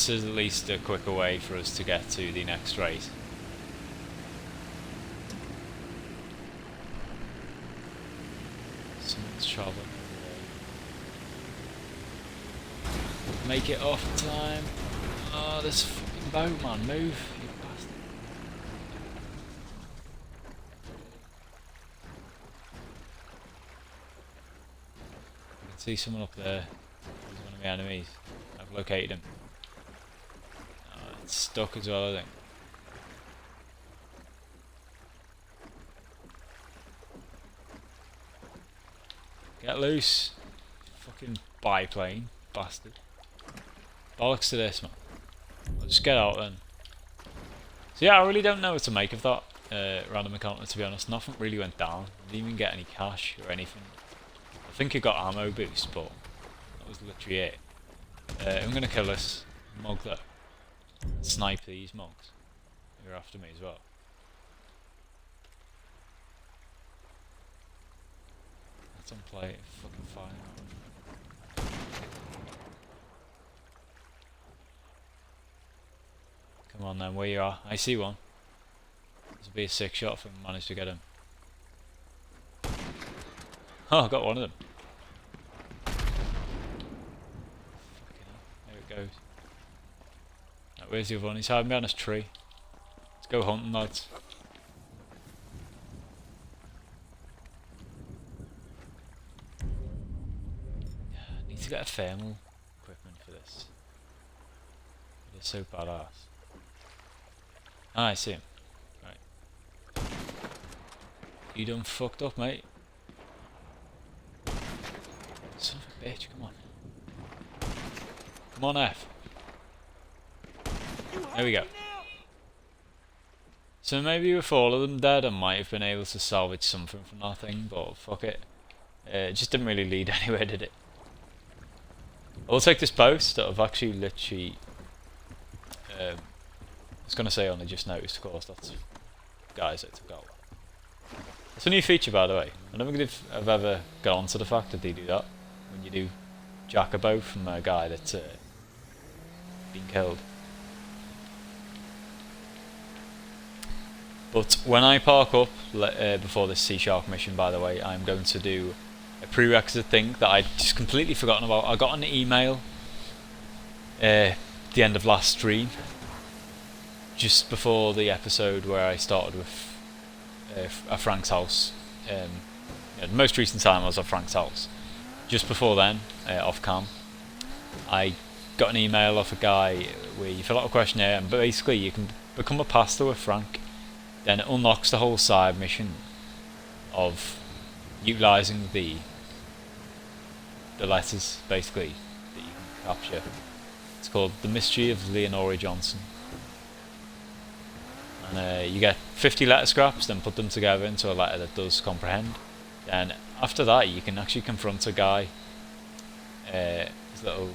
this is at least a quicker way for us to get to the next race. Someone's travelling over there. Make it off time. Oh, this fucking boat, man. Move, you bastard. I can see someone up there. He's one of my enemies. I've located him. Oh, it's stuck as well, I think. Get loose. Fucking biplane, bastard. Bollocks to this, man. I'll just get out then. So yeah, I really don't know what to make of that random encounter, to be honest. Nothing really went down. I didn't even get any cash or anything. I think it got ammo boost, but that was literally it. I'm gonna kill this mug though. Snipe these mugs. They're after me as well. That's on play. Fucking fire. Come on then, where you are? I see one. This will be a sick shot if I manage to get him. Oh, I got one of them. Fucking hell. There it goes. Right, where's the other one? He's hiding behind this tree. Let's go hunting, lads. I need to get a thermal equipment for this. It is so badass. Ah, I see him. Right. You done fucked up, mate. Son of a bitch, come on. Come on, F. There we go. So maybe with all of them dead, I might have been able to salvage something from that thing, but fuck it. It just didn't really lead anywhere, did it? I will take this post that I've actually literally... I was going to say only just noticed, of course, that's guys that took out. It's a new feature, by the way. I don't think I've ever got onto the fact that they do that when you do jack a boat from a guy that's been killed. But when I park up before this Sea Shark mission, by the way, I'm going to do a prerequisite thing that I'd just completely forgotten about. I got an email the end of last stream, just before the episode where I started with at Frank's house. The most recent time I was at Frank's house. Just before then, off cam, I got an email off a guy where you fill out a questionnaire and basically you can become a pastor with Frank. Then it unlocks the whole side mission of utilising the letters, basically, that you can capture. It's called The Mystery of Leonora Johnson. And you get 50 letter scraps, then put them together into a letter that does comprehend. Then after that you can actually confront a guy, his little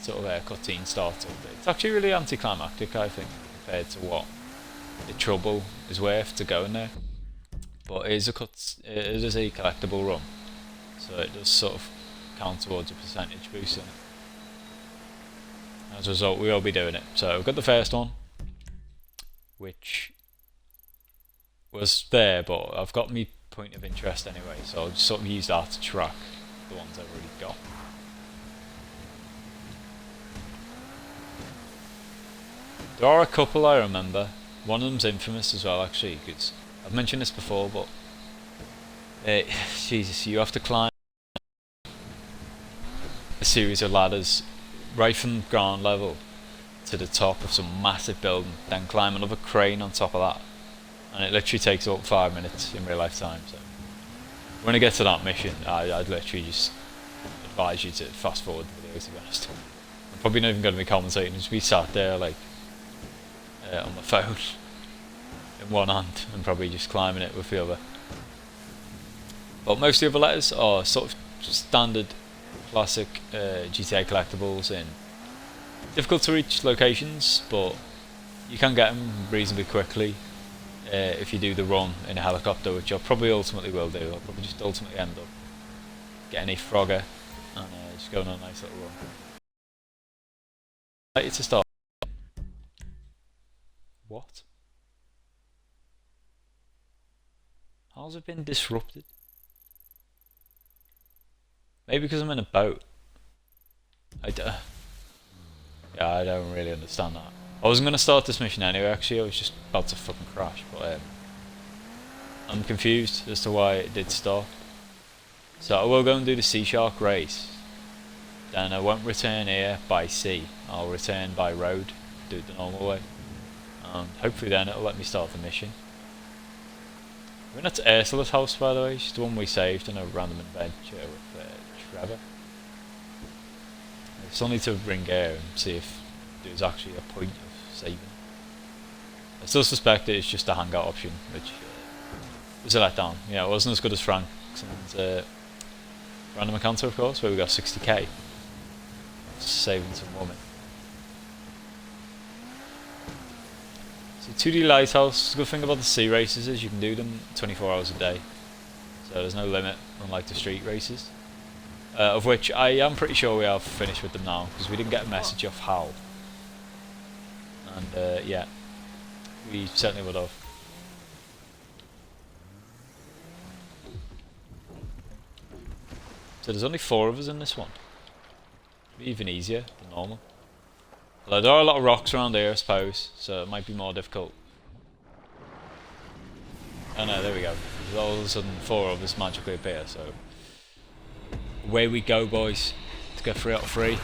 sort of cutscene starts up. It's actually really anticlimactic, I think, compared to what the trouble is worth to go in there. But it is a collectible run, so it does sort of count towards a percentage boost in it. As a result, we will be doing it. So we've got the first one, which was there, but I've got my point of interest anyway, so I'll just sort of use that to track the ones I've already got. There are a couple I remember. One of them's infamous as well, actually, because I've mentioned this before, but Jesus, you have to climb a series of ladders right from ground level to the top of some massive building, then climb another crane on top of that, and it literally takes about 5 minutes in real life time. So when I get to that mission, I'd literally just advise you to fast forward the video, to be honest. I'm probably not even going to be commentating, just be sat there like on my phone in one hand and probably just climbing it with the other. But most of the other letters are sort of standard classic GTA collectibles in difficult to reach locations, but you can get them reasonably quickly if you do the run in a helicopter, which I probably ultimately will do. I'll probably just ultimately end up getting a Frogger and just going on a nice little run. Ready to start. What? How's it been disrupted? Maybe because I'm in a boat. Yeah, I don't really understand that. I wasn't going to start this mission anyway, actually. I was just about to fucking crash, but I'm confused as to why it did stop. So I will go and do the Sea Shark race. Then I won't return here by sea. I'll return by road, do it the normal way. And hopefully then it'll let me start the mission. We're not to Ursula's house, by the way. She's the one we saved in a random adventure with Trevor. I still need to ring her and see if there's actually a point of saving. I still suspect it's just a hangout option, which was a letdown. Yeah, it wasn't as good as Frank's and random encounter, of course, where we got 60k. Saving some woman. So 2D Lighthouse, the good thing about the sea races is you can do them 24 hours a day. So there's no limit, unlike the street races. Of which I am pretty sure we have finished with them now, because we didn't get a message of how. And yeah, we certainly would have. So there's only 4 of us in this one. Even easier than normal. Although there are a lot of rocks around here, I suppose, so it might be more difficult. Oh no, there we go. All of a sudden 4 of us magically appear, so away we go, boys. Let's go 3 out of 3.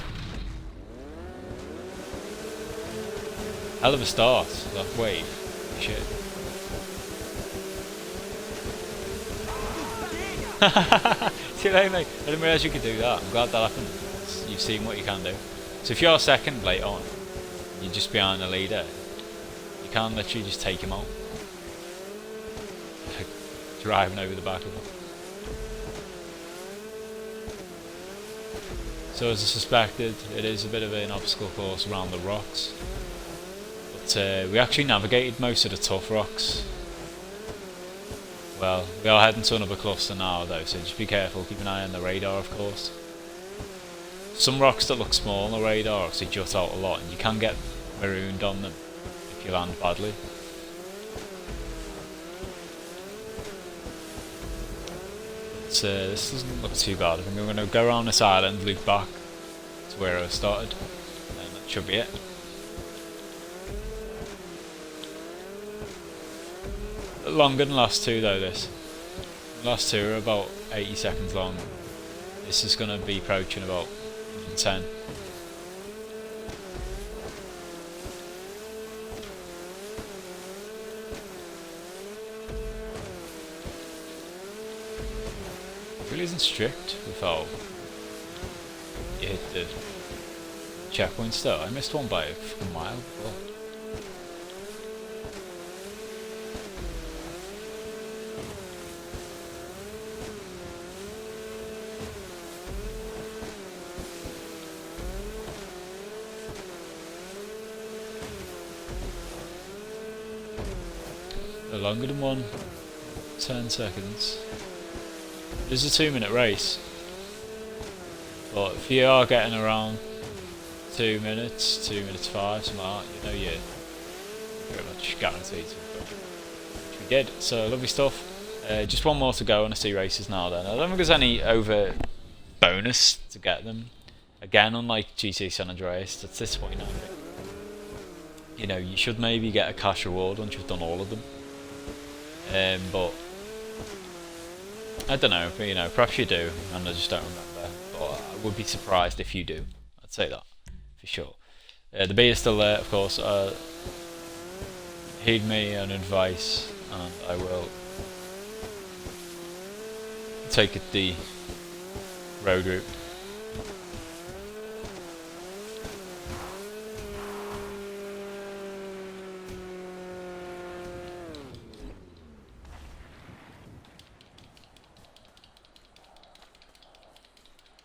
Hell of a start, that wave. Shit. See you later, mate. I didn't realise you could do that. I'm glad that happened. You've seen what you can do. So if you're second late on, you're just behind the leader, you can't literally just take him out. Like driving over the back of him. So as I suspected, it is a bit of an obstacle course around the rocks. But we actually navigated most of the tough rocks. Well, we are heading to another cluster now though, so just be careful, keep an eye on the radar of course. Some rocks that look small on the radar actually jut out a lot, and you can get marooned on them if you land badly. But this doesn't look too bad. I think I'm going to go around this island, loop back to where I started, and that should be it. A bit longer than the last 2 though, this. The last 2 are about 80 seconds long. This is going to be approaching about 10. It really isn't strict with how you hit the checkpoints though. I missed one by a mile before. Longer than 1, 10 seconds. It is a 2-minute race, but if you are getting around 2 minutes, 2 minutes 5, something like that, you know you're pretty much guaranteed to win. Which we did, so lovely stuff. Just 1 more to go on the sea races now then. I don't think there's any over bonus to get them. Again, unlike GTA San Andreas, at this point I think, you know, you should maybe get a cash reward once you've done all of them. But I don't know, but, you know, perhaps you do, and I just don't remember. But I would be surprised if you do. I'd say that for sure. The bee is still there, of course. Heed me on advice, and I will take it the road route.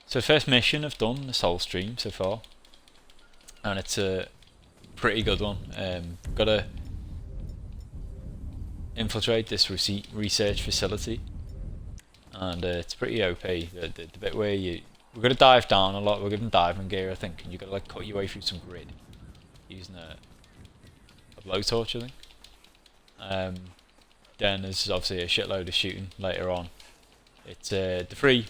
So first mission I've done this whole stream so far, and it's a pretty good one. Got to infiltrate this research facility, and it's pretty OP. The bit where we're gonna dive down a lot. We're given diving gear, I think, and you got to like cut your way through some grid. using a blowtorch, I think. Then there's obviously a shitload of shooting later on. It's the 3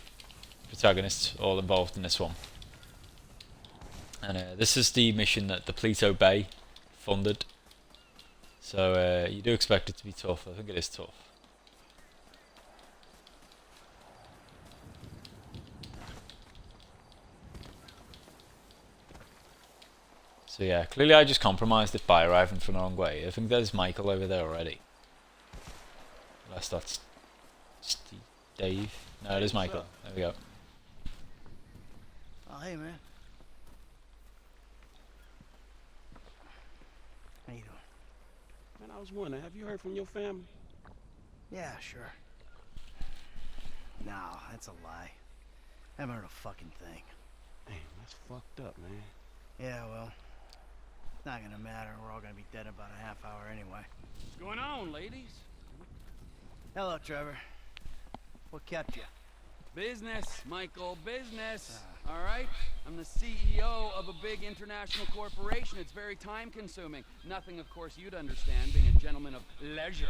protagonists all involved in this one. And this is the mission that the Pluto Bay funded. So you do expect it to be tough. I think it is tough. So yeah, clearly I just compromised it by arriving from the wrong way. I think there's Michael over there already. Unless that's Steve, Dave. No, it is Michael. There we go. Oh, hey, man. How you doing? Man, I was wondering, have you heard from your family? Yeah, sure. No, that's a lie. Haven't heard a fucking thing. Damn, that's fucked up, man. Yeah, well, it's not gonna matter. We're all gonna be dead in about a half hour anyway. What's going on, ladies? Hello, Trevor. What kept you? Business, Michael, business. All right? I'm the CEO of a big international corporation. It's very time consuming. Nothing, of course, you'd understand, being a gentleman of leisure.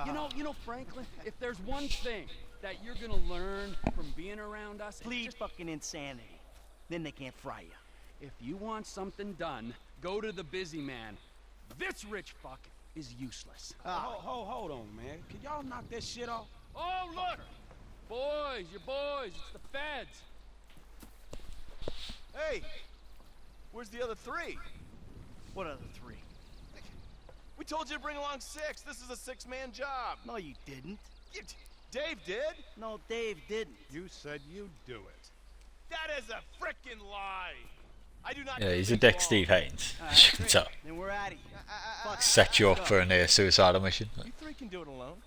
You know, Franklin, if there's one thing that you're gonna learn from being around us, Plead fucking insanity. Then they can't fry you. if you want something done, go to the busy man. This rich fuck is useless. Hold on, man. Can y'all knock that shit off? Oh, look! Boys, you're boys. It's the feds. Hey, where's the other 3? What other 3? We told you to bring along 6. This is a 6-man job. No, you didn't. Dave did? No, Dave didn't. You said you'd do it. That is a frickin' lie. I do not. Yeah, he's a dick, Steve Haynes. As you can tell. Then we're out of here. Fuck Set you up for a near suicidal mission. You 3 can do it alone.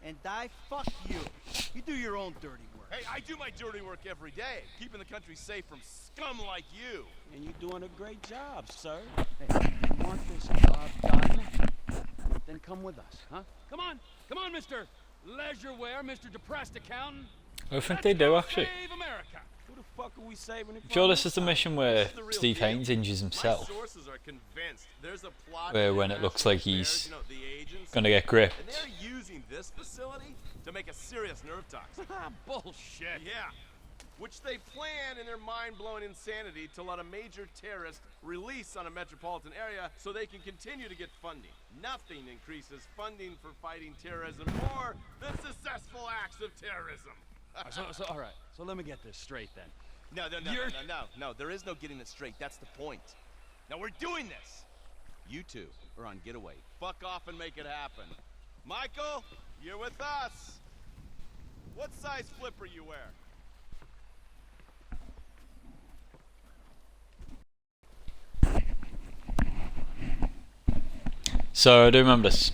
And die, fuck you. You do your own dirty work. Hey, I do my dirty work every day, keeping the country safe from scum like you. And you're doing a great job, sir. Hey, you want this job done? Then come with us, huh? Come on, Mr. Leisureware, Mr. Depressed Accountant. I think they do actually. Save America. Who the fuck are we saving it I'm sure from? this is the mission where This is the real Steve deal. Haynes injures himself. My sources are convinced there's a plot. Where in when it looks like National he's Affairs, you know, the agency, gonna get gripped. and they're using this facility to make a serious nerve toxin. Bullshit. Yeah. Which they plan in their mind-blowing insanity to let a major terrorist release on a metropolitan area so they can continue to get funding. Nothing increases funding for fighting terrorism more than successful acts of terrorism. So, all right. So let me get this straight then. No. There is no getting it straight. That's the point. Now we're doing this. You 2 are on getaway. Fuck off and make it happen. Michael, you're with us. What size flipper you wear? So I do remember this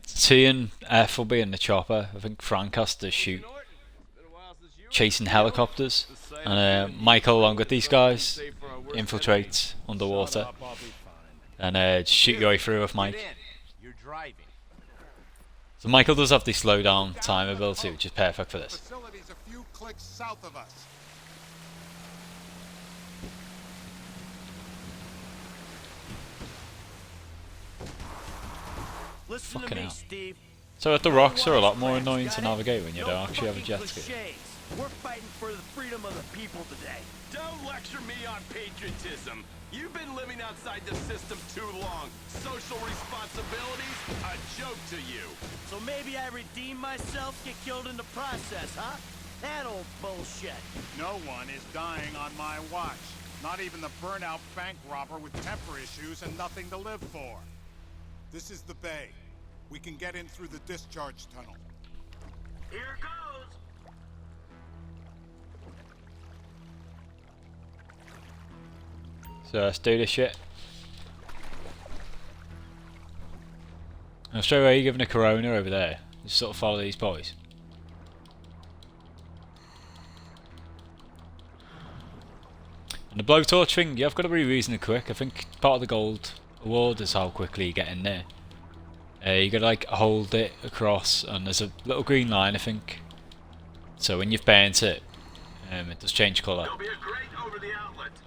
T and F will be in the chopper. I think Frank has to shoot chasing helicopters, and Michael along with these guys infiltrates underwater and shoot your way through with Mike. You're driving. So Michael does have the slow down time ability, which is perfect for this. Facility's a few clicks south of us. Listen Fucking to me, hell. Steve. So the rocks are a lot more annoying to navigate when you don't actually have a jet ski. We're fighting for the freedom of the people today. Don't lecture me on patriotism. You've been living outside the system too long. Social responsibilities, a joke to you. So maybe I redeem myself, get killed in the process, huh? That old bullshit. No one is dying on my watch. Not even the burnout bank robber with temper issues and nothing to live for. This is the bay. We can get in through the discharge tunnel. Here goes. So let's do this shit. I'll show you where you're giving a Corona over there. Just sort of follow these boys. And the blowtorch thing, you've got to be reasonably quick. I think part of the gold award is how quickly you get in there. You gotta like hold it across, and there's a little green line, I think. So when you've burnt it, it does change colour.